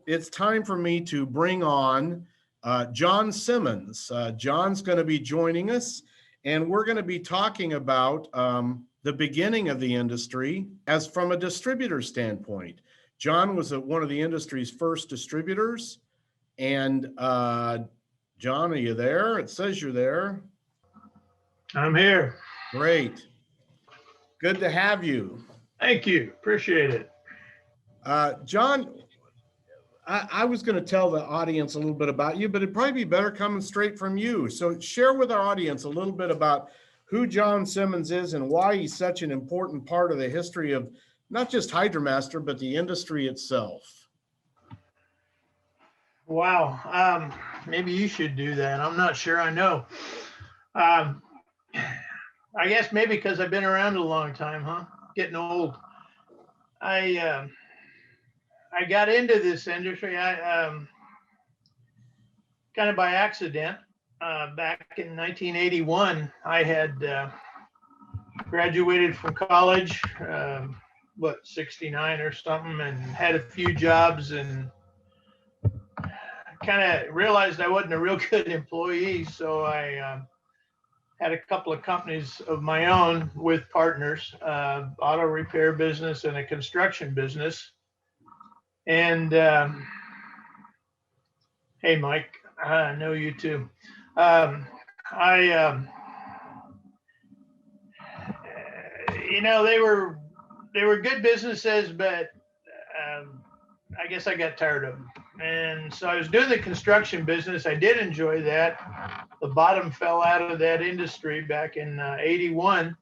it's time for me to bring on Jon Simmons. John's going to be joining us, and we're going to be talking about the beginning of the industry as from a distributor standpoint. Jon was one of the industry's first distributors. And Jon, are you there? It says you're there. I'm here. Great. Good to have you. Thank you. Appreciate it. Jon, I was going to tell the audience a little bit about you, but it'd probably be better coming straight from you. So share with our audience a little bit about who Jon Simmons is and why he's such an important part of the history of not just HydraMaster, but the industry itself. Wow. Maybe you should do that. I'm not sure I know. I guess maybe because I've been around a long time, huh? Getting old. I got into this industry kind of by accident. Back in 1981, I had graduated from college, 69 or something, and had a few jobs and kind of realized I wasn't a real good employee. So I had a couple of companies of my own with partners, auto repair business and a construction business. And hey, Mike, I know you too. They were good businesses, but I guess I got tired of them. And so I was doing the construction business. I did enjoy that. The bottom fell out of that industry back in 81.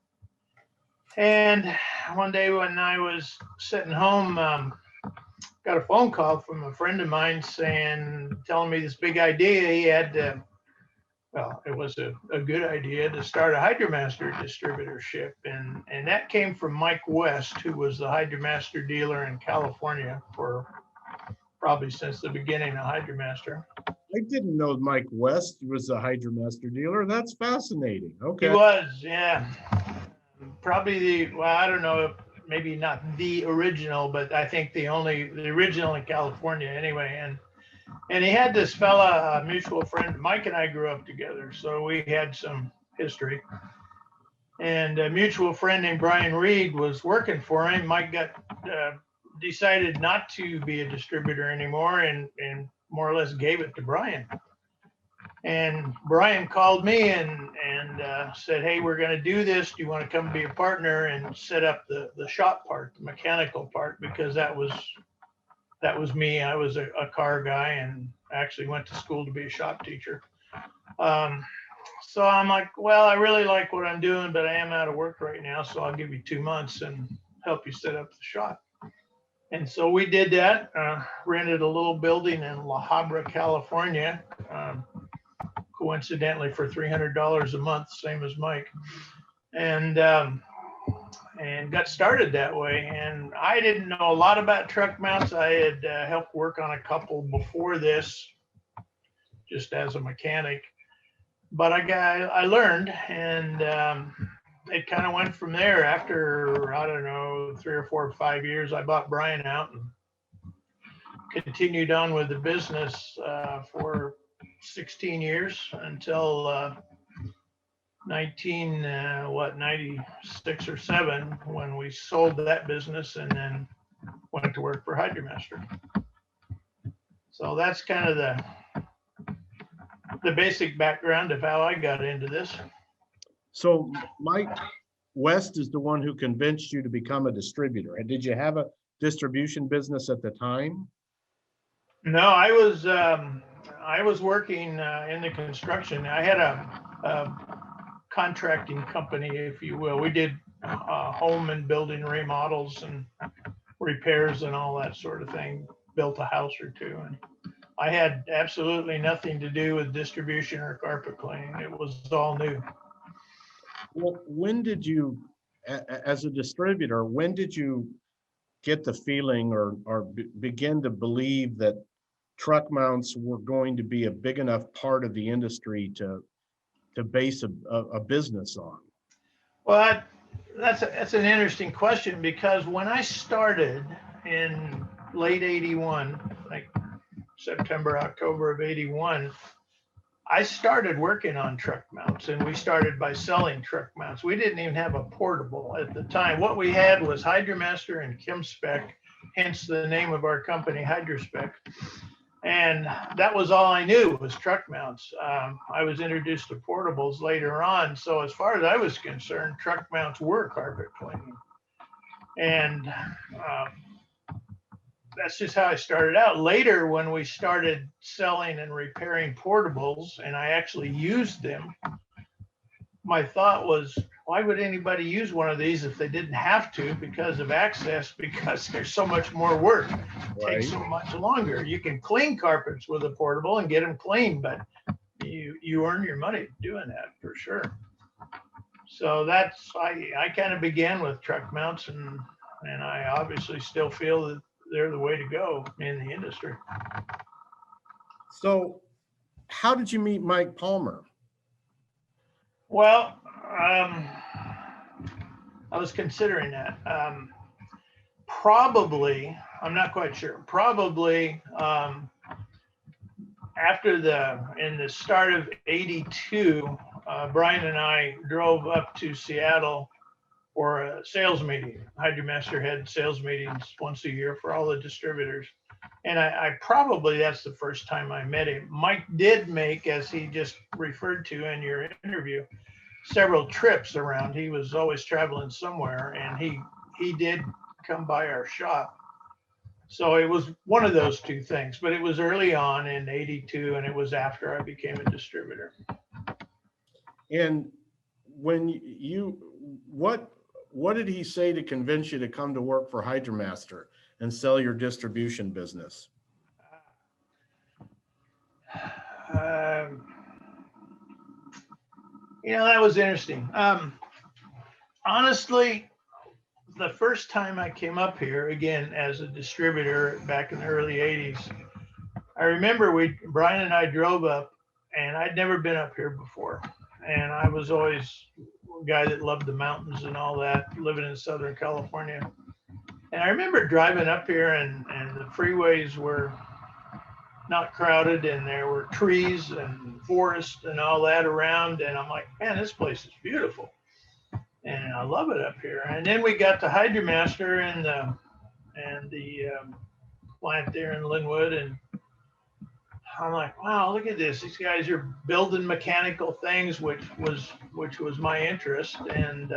And one day when I was sitting home, got a phone call from a friend of mine telling me this big idea he had. It was a good idea to start a HydraMaster distributorship. And that came from Mike West, who was the HydraMaster dealer in California for probably since the beginning of HydraMaster. I didn't know Mike West was a HydraMaster dealer. That's fascinating. Okay. He was, yeah. Probably I don't know, maybe not the original, but I think the original in California anyway. And he had this fella, a mutual friend. Mike and I grew up together, so we had some history. And a mutual friend named Brian Reed was working for him. Mike decided not to be a distributor anymore and more or less gave it to Brian. And Brian called me and said, hey, we're going to do this. Do you want to come be a partner and set up the shop part, the mechanical part? Because that was me. I was a car guy and actually went to school to be a shop teacher. So I'm like, well, I really like what I'm doing, but I am out of work right now. So I'll give you 2 months and help you set up the shop. And so we did that, rented a little building in La Habra, California, coincidentally for $300 a month, same as Mike. And got started that way. And I didn't know a lot about truck mounts. I had helped work on a couple before this, just as a mechanic. But I learned, and it kind of went from there. After, I don't know, 3 or 4 or 5 years, I bought Brian out and continued on with the business for 16 years until 96 or 7, when we sold that business and then went to work for HydraMaster. So that's kind of the basic background of how I got into this. So Mike West is the one who convinced you to become a distributor. And did you have a distribution business at the time? No, I was working in the construction. I had a contracting company, if you will. We did home and building remodels and repairs and all that sort of thing. Built a house or two, and I had absolutely nothing to do with distribution or carpet cleaning. It was all new. Well, when did you, as a distributor, when did you get the feeling or begin to believe that truck mounts were going to be a big enough part of the industry to base a business on? Well, that's an interesting question, because when I started in late 81, like September, October of 81, I started working on truck mounts, and we started by selling truck mounts. We didn't even have a portable at the time. What we had was HydraMaster and ChemSpec, hence the name of our company, HydraSpec. And that was all I knew was truck mounts. I was introduced to portables later on. So as far as I was concerned, truck mounts were carpet cleaning. And that's just how I started out. Later, when we started selling and repairing portables, and I actually used them, my thought was, why would anybody use one of these if they didn't have to because of access? Because there's so much more work. It takes so much longer. You can clean carpets with a portable and get them clean, but you earn your money doing that for sure. So that's, I kind of began with truck mounts, and I obviously still feel that they're the way to go in the industry. So how did you meet Mike Palmer? Well, I was considering that. Probably, I'm not quite sure. Probably after in the start of 82, Brian and I drove up to Seattle for a sales meeting. HydraMaster had sales meetings once a year for all the distributors. And I probably, that's the first time I met him. Mike did make, as he just referred to in your interview, several trips around. He was always traveling somewhere, and he did come by our shop. So it was one of those two things, but it was early on in 82, and it was after I became a distributor. And when what did he say to convince you to come to work for HydraMaster and sell your distribution business? That was interesting. Honestly, the first time I came up here, again, as a distributor back in the early 80s, I remember Brian and I drove up, and I'd never been up here before. And I was always a guy that loved the mountains and all that, living in Southern California. And I remember driving up here, and the freeways were not crowded, and there were trees and forest and all that around. And I'm like, man, this place is beautiful. And I love it up here. And then we got to HydraMaster and the plant there in Linwood, and I'm like, wow, look at this. These guys are building mechanical things, which was my interest, and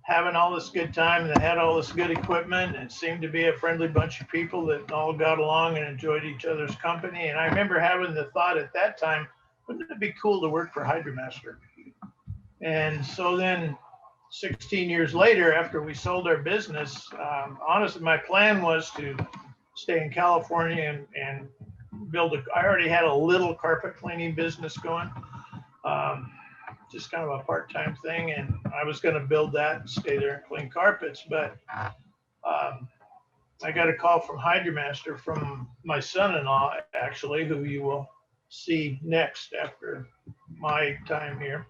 having all this good time. They had all this good equipment, and it seemed to be a friendly bunch of people that all got along and enjoyed each other's company. And I remember having the thought at that time, wouldn't it be cool to work for HydraMaster? And so then 16 years later, after we sold our business, honestly, my plan was to stay in California and I already had a little carpet cleaning business going, just kind of a part-time thing. And I was going to build that and stay there and clean carpets. But I got a call from HydraMaster from my son-in-law, actually, who you will see next after my time here.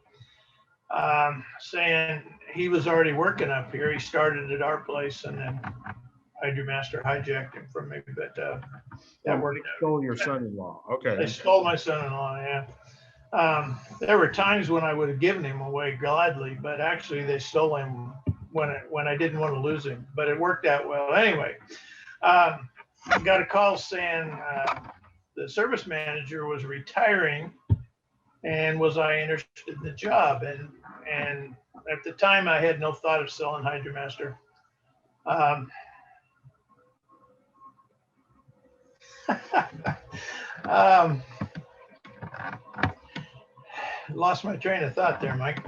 Saying he was already working up here. He started at our place, and then HydraMaster hijacked him from me. But that worked out. Stole your son-in-law. Okay. They stole my son-in-law. Yeah. There were times when I would have given him away gladly, but actually they stole him when I didn't want to lose him. But it worked out well. Anyway, I got a call saying the service manager was retiring, and was I interested in the job? And at the time, I had no thought of selling HydraMaster. Lost my train of thought there, Mike.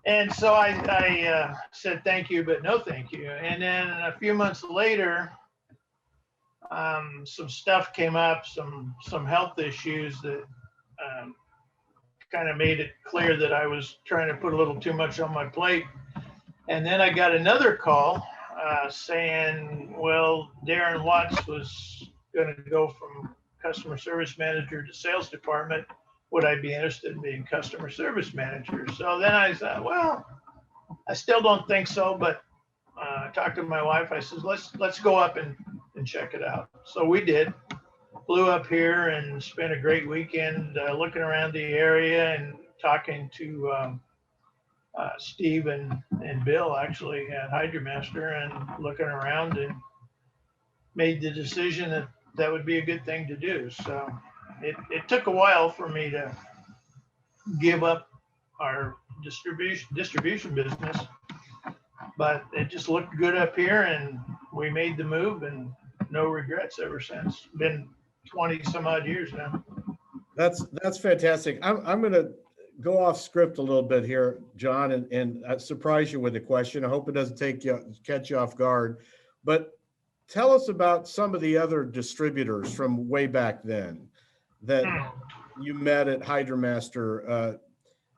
And so I said thank you, but no thank you. And then a few months later, some stuff came up, some health issues that kind of made it clear that I was trying to put a little too much on my plate. And then I got another call saying, well, Darren Watts was going to go from customer service manager to sales department. Would I be interested in being customer service manager? So then I thought, well, I still don't think so, but I talked to my wife. I said, let's go up and and check it out. So we did. Flew up here and spent a great weekend looking around the area and talking to Steve and Bill actually at HydraMaster, and looking around, and made the decision that that would be a good thing to do. So it took a while for me to give up our distribution business, but it just looked good up here, and we made the move, and no regrets ever since. Been 20 some odd years now. That's fantastic. I'm going to go off script a little bit here, John, and surprise you with a question. I hope it doesn't catch you off guard, but tell us about some of the other distributors from way back then that you met at HydraMaster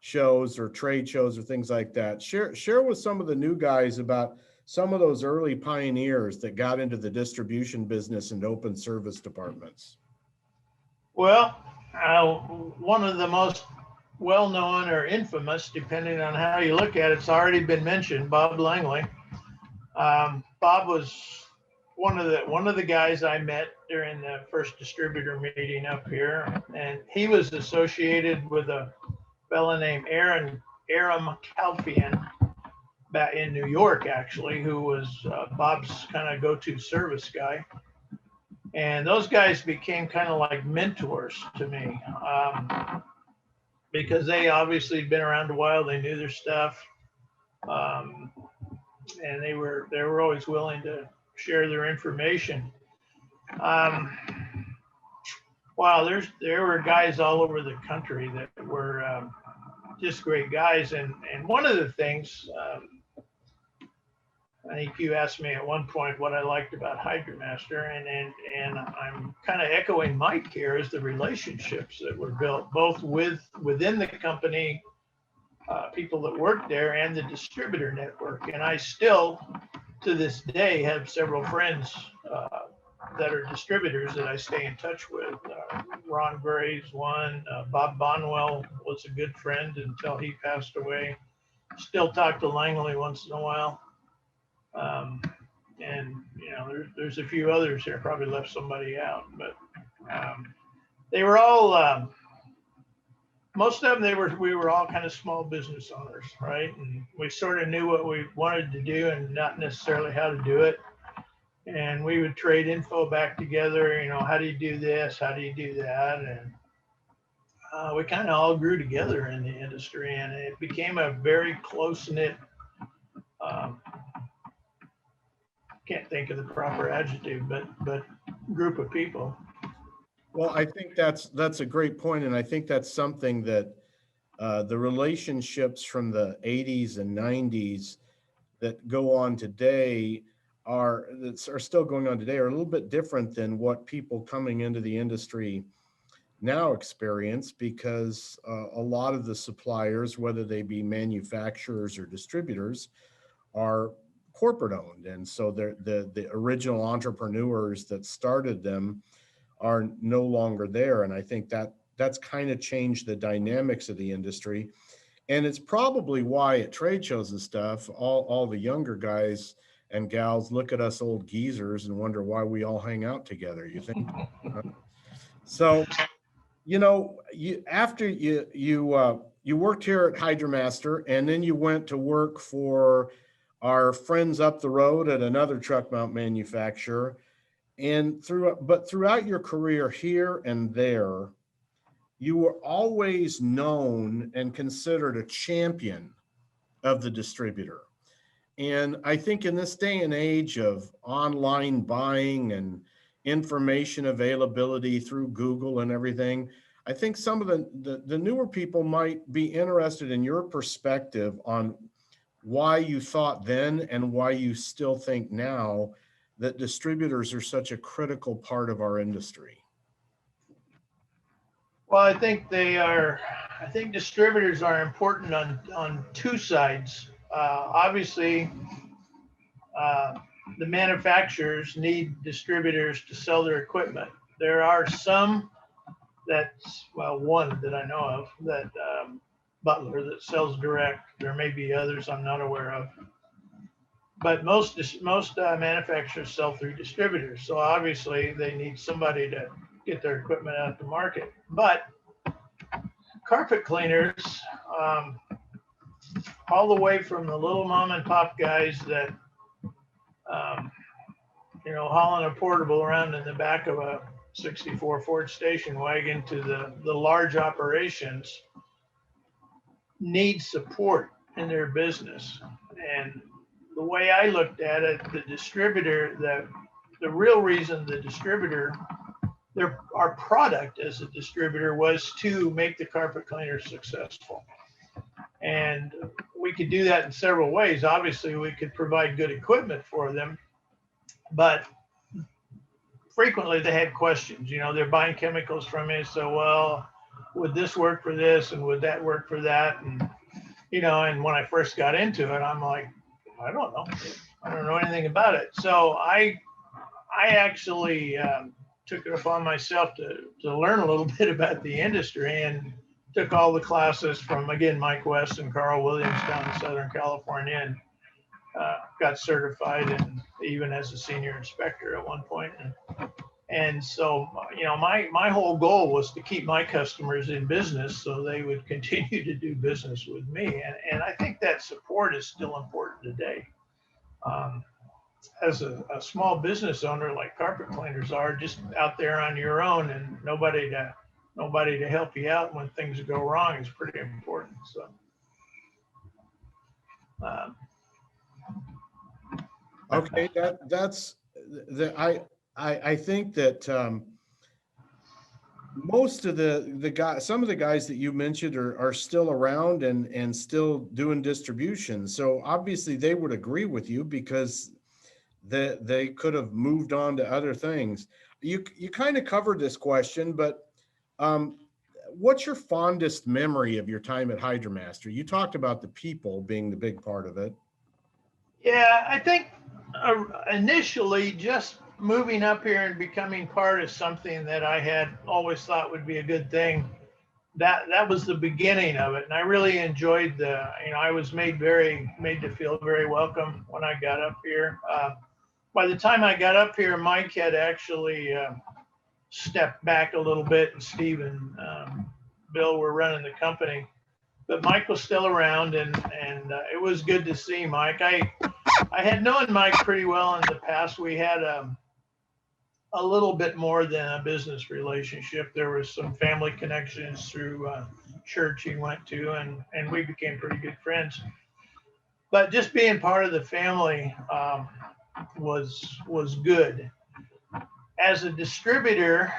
shows or trade shows or things like that. Share with some of the new guys about some of those early pioneers that got into the distribution business and open service departments. Well, one of the most well-known or infamous, depending on how you look at it, it's already been mentioned, Bob Langley. Bob was one of the guys I met during the first distributor meeting up here, and he was associated with a fella named Aram Calfian back in New York, actually, who was Bob's kind of go-to service guy. And those guys became kind of like mentors to me, because they obviously had been around a while. They knew their stuff, and they were always willing to share their information. Wow, there were guys all over the country that were just great guys. And one of the things, I think you asked me at one point what I liked about HydraMaster, and I'm kind of echoing Mike here, is the relationships that were built both within the company, people that worked there, and the distributor network. And I still, to this day, have several friends that are distributors that I stay in touch with. Ron Gray's one. Bob Bonwell was a good friend until he passed away. Still talk to Langley once in a while. And there's a few others here, probably left somebody out, but they were all, most of them, we were all kind of small business owners, right? And we sort of knew what we wanted to do and not necessarily how to do it. And we would trade info back together, how do you do this? How do you do that? And we kind of all grew together in the industry, and it became a very close-knit, can't think of the proper adjective, but group of people. Well, I think that's a great point, and I think that's something that the relationships from the 80s and 90s that go on today are still going on today are a little bit different than what people coming into the industry now experience, because a lot of the suppliers, whether they be manufacturers or distributors, are corporate owned, and so the original entrepreneurs that started them are no longer there. And I think that's kind of changed the dynamics of the industry, and it's probably why at trade shows and stuff, all the younger guys and gals look at us old geezers and wonder why we all hang out together, you think? So after you worked here at HydraMaster, and then you went to work for our friends up the road at another truck mount manufacturer. And throughout your career here and there, you were always known and considered a champion of the distributor. And I think in this day and age of online buying and information availability through Google and everything, I think some of the newer people might be interested in your perspective on why you thought then and why you still think now that distributors are such a critical part of our industry. Well, I think distributors are important on two sides. Obviously, the manufacturers need distributors to sell their equipment. There are some one that I know of, that Butler, that sells direct. There may be others I'm not aware of. but most manufacturers sell through distributors. So obviously they need somebody to get their equipment out to market. But carpet cleaners, all the way from the little mom and pop guys that, hauling a portable around in the back of a 64 Ford station wagon to the large operations, need support in their business. And the way I looked at it, the distributor, the real reason the distributor, our product as a distributor was to make the carpet cleaner successful. And we could do that in several ways. Obviously, we could provide good equipment for them, but frequently they had questions. They're buying chemicals from me. So, well, would this work for this? And would that work for that? And, and when I first got into it, I'm like, I don't know. I don't know anything about it. So I actually took it upon myself to learn a little bit about the industry, and took all the classes from, again, Mike West and Carl Williams down in Southern California, and got certified, and even as a senior inspector at one point. And so, my whole goal was to keep my customers in business so they would continue to do business with me. And I think that support is still important today. As a small business owner, like carpet cleaners are, just out there on your own and nobody to help you out when things go wrong is pretty important. So, okay, that's I think that most of the guys, some of the guys that you mentioned are still around and still doing distribution. So obviously they would agree with you, because they could have moved on to other things. You kind of covered this question, but what's your fondest memory of your time at HydraMaster? You talked about the people being the big part of it. Yeah, I think initially just moving up here and becoming part of something that I had always thought would be a good thing, that was the beginning of it. And I really enjoyed I was made to feel very welcome when I got up here. By the time I got up here, Mike had actually stepped back a little bit, and Steve and Bill were running the company. But Mike was still around, and it was good to see Mike. I had known Mike pretty well in the past. We had a little bit more than a business relationship. There was some family connections through church he went to, and we became pretty good friends. But just being part of the family was good. As a distributor,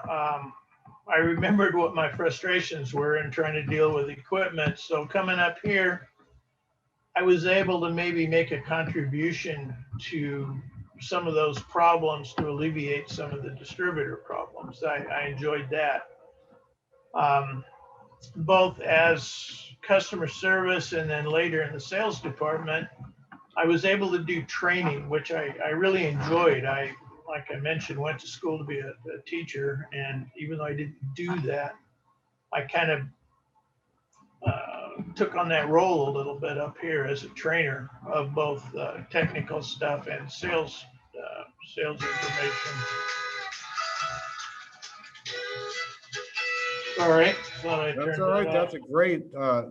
I remembered what my frustrations were in trying to deal with equipment. So coming up here, I was able to maybe make a contribution to some of those problems, to alleviate some of the distributor problems. I enjoyed that. Both as customer service and then later in the sales department, I was able to do training, which I really enjoyed. Like I mentioned, went to school to be a teacher. And even though I didn't do that, I kind of took on that role a little bit up here as a trainer of both technical stuff and sales information. All right. That's all right.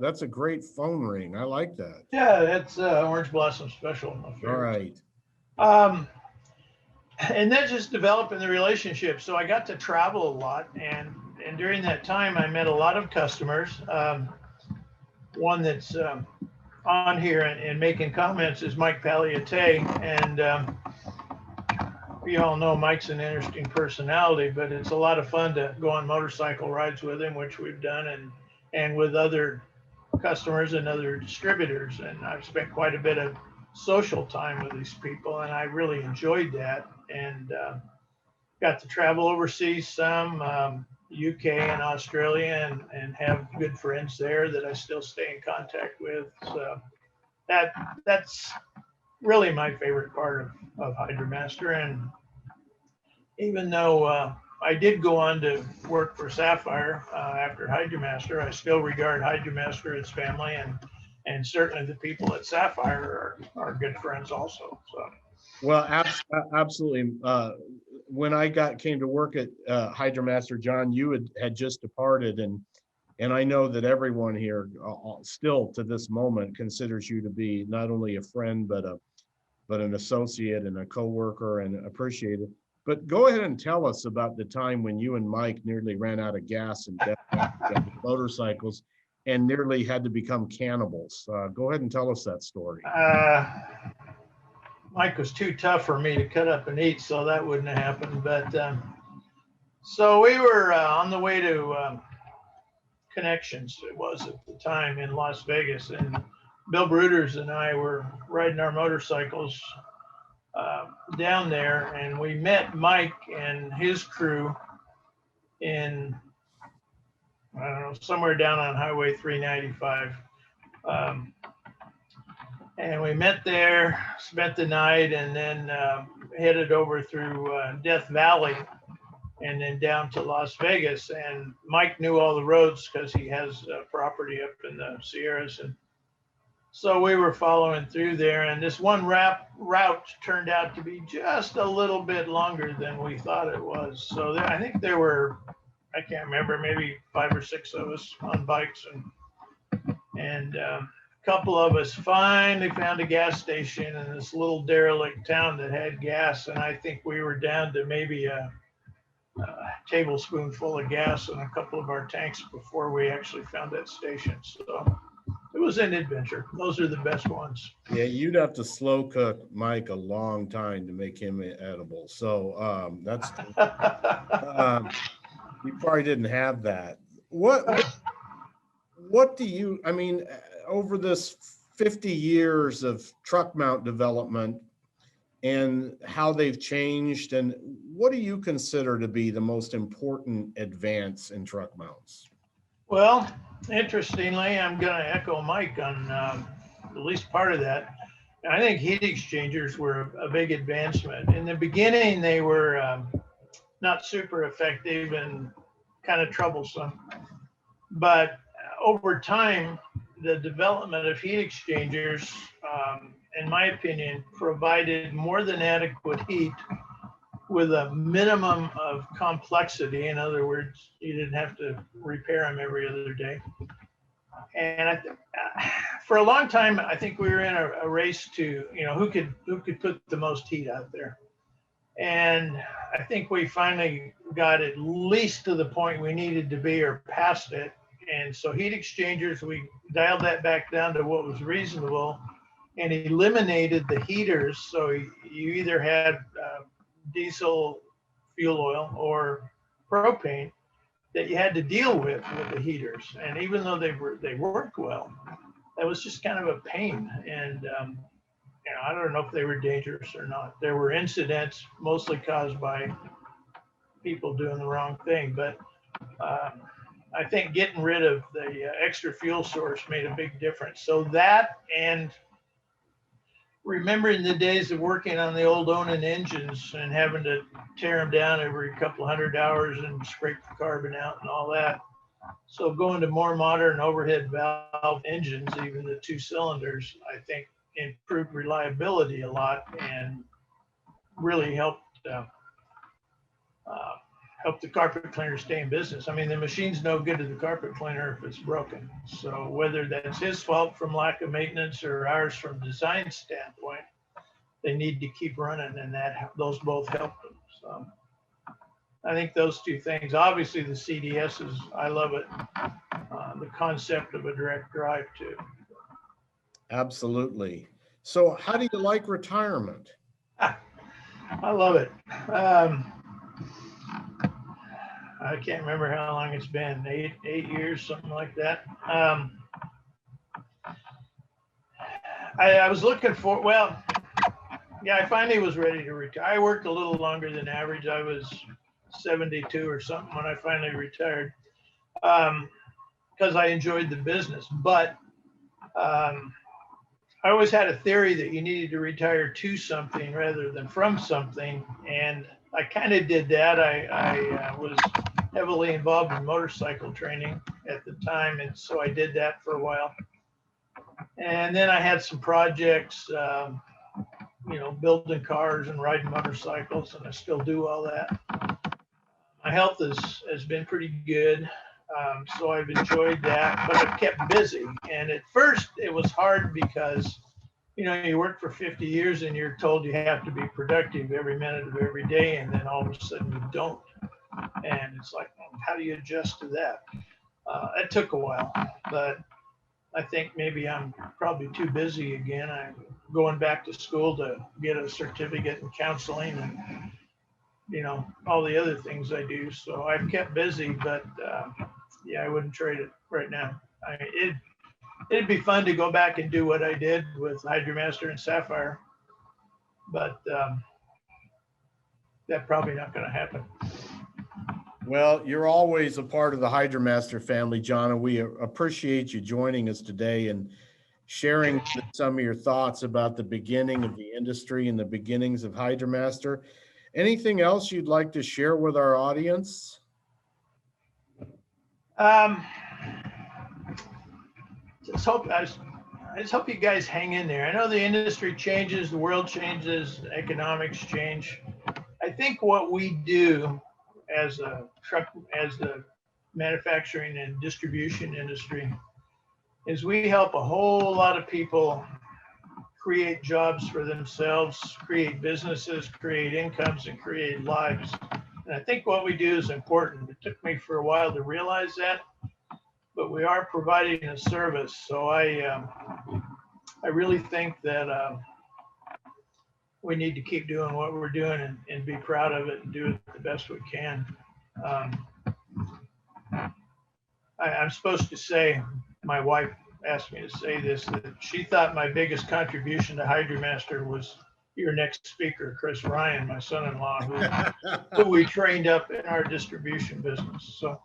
That's a great phone ring. I like that. Yeah, that's Orange Blossom Special. All right. And then just developing the relationship. So I got to travel a lot, and during that time, I met a lot of customers. One that's on here and making comments is Mike Palliate, and we all know Mike's an interesting personality, but it's a lot of fun to go on motorcycle rides with him, which we've done, and with other customers and other distributors. And I've spent quite a bit of social time with these people, and I really enjoyed that, and got to travel overseas some, UK and Australia, and have good friends there that I still stay in contact with. So that's really my favorite part of HydraMaster. And even though I did go on to work for Sapphire after HydraMaster, I still regard HydraMaster as family, And certainly the people at Sapphire are good friends also. So. Well, absolutely. When I came to work at HydraMaster, Jon, you had just departed, and I know that everyone here still to this moment considers you to be not only a friend but an associate and a coworker, and appreciate it. But go ahead and tell us about the time when you and Mike nearly ran out of gas and motorcycles and nearly had to become cannibals. Go ahead and tell us that story. Mike was too tough for me to cut up and eat, so that wouldn't have happened. But so we were on the way to Connections, it was at the time, in Las Vegas, and Bill Bruders and I were riding our motorcycles down there, and we met Mike and his crew in, I don't know, somewhere down on Highway 395. And we met there, spent the night, and then headed over through Death Valley and then down to Las Vegas. And Mike knew all the roads because he has property up in the Sierras. And so we were following through there, and this one route turned out to be just a little bit longer than we thought it was. So I think there were, I can't remember, maybe 5 or 6 of us on bikes, and a couple of us finally found a gas station in this little derelict town that had gas, and I think we were down to maybe a tablespoonful of gas in a couple of our tanks before we actually found that station. So it was an adventure. Those are the best ones. Yeah, you'd have to slow cook Mike a long time to make him edible. So that's you probably didn't have that. What do you, I mean, over this 50 years of truck mount development and how they've changed, and what do you consider to be the most important advance in truck mounts? Well, interestingly, I'm going to echo Mike on at least part of that. I think heat exchangers were a big advancement. In the beginning, they were not super effective and kind of troublesome. But over time, the development of heat exchangers, in my opinion, provided more than adequate heat with a minimum of complexity. In other words, you didn't have to repair them every other day. And for a long time, I think we were in a race to, who could put the most heat out there. And I think we finally got at least to the point we needed to be or past it. And so heat exchangers, we dialed that back down to what was reasonable and eliminated the heaters. So you either had diesel fuel oil or propane that you had to deal with the heaters. And even though they worked well, that was just kind of a pain. And I don't know if they were dangerous or not. There were incidents mostly caused by people doing the wrong thing. But I think getting rid of the extra fuel source made a big difference. So that, and remembering the days of working on the old Onan engines and having to tear them down every couple 100 hours and scrape the carbon out and all that. So going to more modern overhead valve engines, even the 2 cylinders, I think improved reliability a lot and really helped the carpet cleaner stay in business. I mean, the machine's no good to the carpet cleaner if it's broken. So whether that's his fault from lack of maintenance or ours from design standpoint, they need to keep running, and those both help them. So I think those 2 things. Obviously, the CDSs, I love it. The concept of a direct drive too. Absolutely. So how do you like retirement? I love it. I can't remember how long it's been, 8 years, something like that. I was looking for, I finally was ready to retire. I worked a little longer than average. I was 72 or something when I finally retired because I enjoyed the business. But I always had a theory that you needed to retire to something rather than from something. And I kind of did that. I was heavily involved in motorcycle training at the time. And so I did that for a while. And then I had some projects, building cars and riding motorcycles, and I still do all that. My health has been pretty good. So I've enjoyed that, but I've kept busy. And at first it was hard because, you work for 50 years and you're told you have to be productive every minute of every day. And then all of a sudden you don't. And it's like, how do you adjust to that? It took a while, but I think maybe I'm probably too busy again. I'm going back to school to get a certificate in counseling and, all the other things I do. So I've kept busy, but I wouldn't trade it right now. It'd be fun to go back and do what I did with HydraMaster and Sapphire, but that's probably not going to happen. Well, you're always a part of the HydraMaster family, John, and we appreciate you joining us today and sharing some of your thoughts about the beginning of the industry and the beginnings of HydraMaster. Anything else you'd like to share with our audience? I just hope you guys hang in there. I know the industry changes, the world changes, economics change. I think what we do as the manufacturing and distribution industry is we help a whole lot of people create jobs for themselves, create businesses, create incomes, and create lives. And I think what we do is important. It took me for a while to realize that, but we are providing a service. So I really think that we need to keep doing what we're doing and be proud of it and do it the best we can. I'm supposed to say, my wife asked me to say this, that she thought my biggest contribution to HydraMaster was your next speaker, Chris Ryan, my son-in-law, who we trained up in our distribution business. So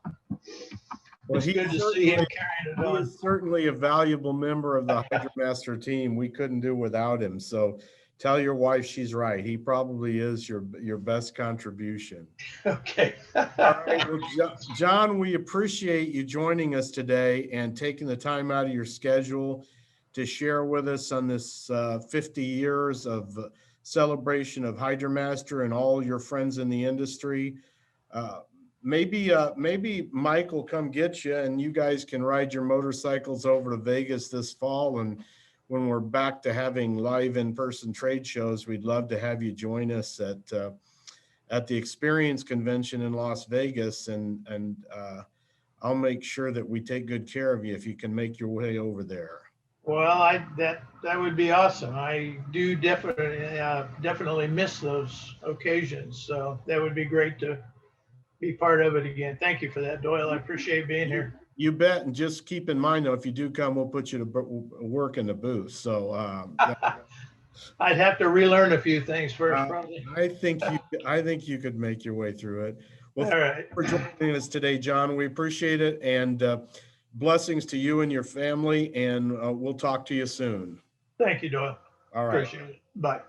it's good to see him carrying it on. He is certainly a valuable member of the HydraMaster team. We couldn't do without him. So tell your wife she's right. He probably is your best contribution. Okay. All right. Well, John, we appreciate you joining us today and taking the time out of your schedule to share with us on this 50 years of celebration of HydraMaster and all your friends in the industry. Maybe Mike will come get you and you guys can ride your motorcycles over to Vegas this fall. And when we're back to having live in-person trade shows, we'd love to have you join us at the Experience Convention in Las Vegas. And I'll make sure that we take good care of you if you can make your way over there. Well, that would be awesome. I do definitely miss those occasions. So that would be great to be part of it again. Thank you for that, Doyle. I appreciate being here. You bet. And just keep in mind, though, if you do come, we'll put you to work in the booth. So I'd have to relearn a few things first, probably. I think you could make your way through it. Well, all right. Thanks for joining us today, John. We appreciate it. And blessings to you and your family. And we'll talk to you soon. Thank you, Doyle. All right. Appreciate it. Bye.